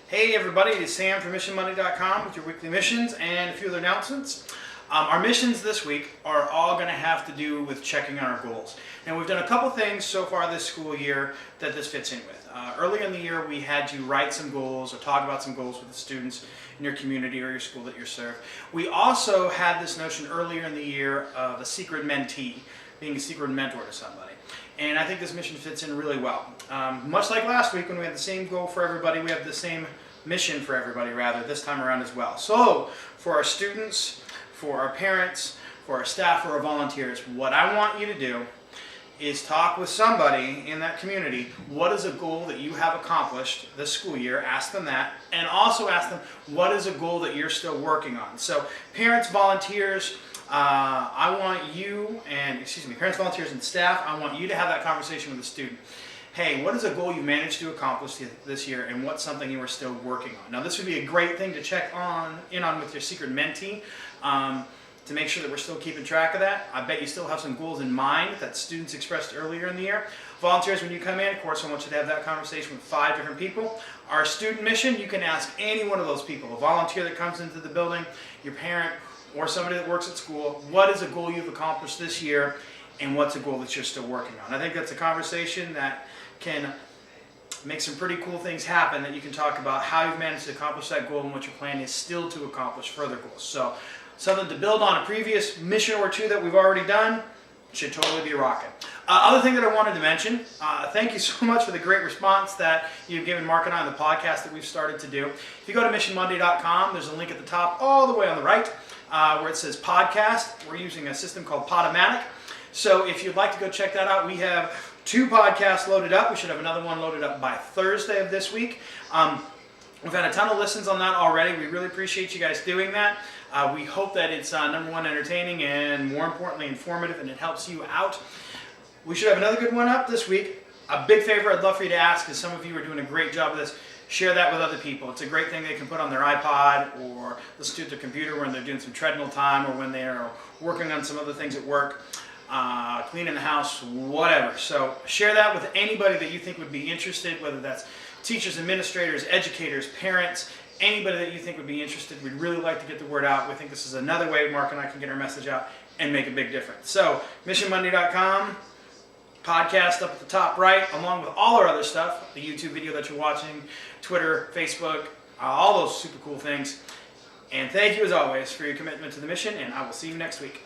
Hey everybody, it's Sam from MissionMonday.com with your weekly missions and a few other announcements. Our missions this week are all going to have to do with checking on our goals. And we've done a couple things so far this school year that this fits in with. Early in the year we had you write some goals or talk about some goals with the students in your community or your school that you serve. We also had this notion earlier in the year of a secret mentee, being a secret mentor to somebody. And I think this mission fits in really well. Much like last week when we had the same goal for everybody, we have the same mission for everybody rather this time around as well. So for our students, for our parents, for our staff, for our volunteers, what I want you to do is talk with somebody in that community. What is a goal that you have accomplished this school year? Ask them that, and also ask them what is a goal that you're still working on. So parents, volunteers, I want you parents, volunteers, and staff, I want you to have that conversation with the student. Hey, what is a goal you managed to accomplish this year, and what's something you are still working on? Now, this would be a great thing to check in on with your secret mentee to make sure that we're still keeping track of that. I bet you still have some goals in mind that students expressed earlier in the year. Volunteers, when you come in, of course, I want you to have that conversation with 5 different people. Our student mission, you can ask any one of those people, a volunteer that comes into the building, your parent, or somebody that works at school, what is a goal you've accomplished this year, and what's a goal that you're still working on? I think that's a conversation that can make some pretty cool things happen, that you can talk about how you've managed to accomplish that goal and what your plan is still to accomplish further goals. So something to build on a previous mission or two that we've already done. Should totally be rocking. Other thing that I wanted to mention, thank you so much for the great response that you've given Mark and I on the podcast that we've started to do. If you go to MissionMonday.com, there's a link at the top all the way on the right where it says podcast. We're using a system called Podomatic. So if you'd like to go check that out, we have 2 podcasts loaded up. We should have another one loaded up by Thursday of this week. We've had a ton of listens on that already. We really appreciate you guys doing that. We hope that it's number one, entertaining, and more importantly, informative, and it helps you out. We should have another good one up this week. A big favor I'd love for you to ask, because some of you are doing a great job of this, share that with other people. It's a great thing they can put on their iPod or listen to their computer when they're doing some treadmill time or when they're working on some other things at work, cleaning the house, whatever. So share that with anybody that you think would be interested, whether that's teachers, administrators, educators, parents, anybody that you think would be interested. We'd really like to get the word out. We think this is another way Mark and I can get our message out and make a big difference. So MissionMonday.com, podcast up at the top right, along with all our other stuff, the YouTube video that you're watching, Twitter, Facebook, all those super cool things. And thank you as always for your commitment to the mission, and I will see you next week.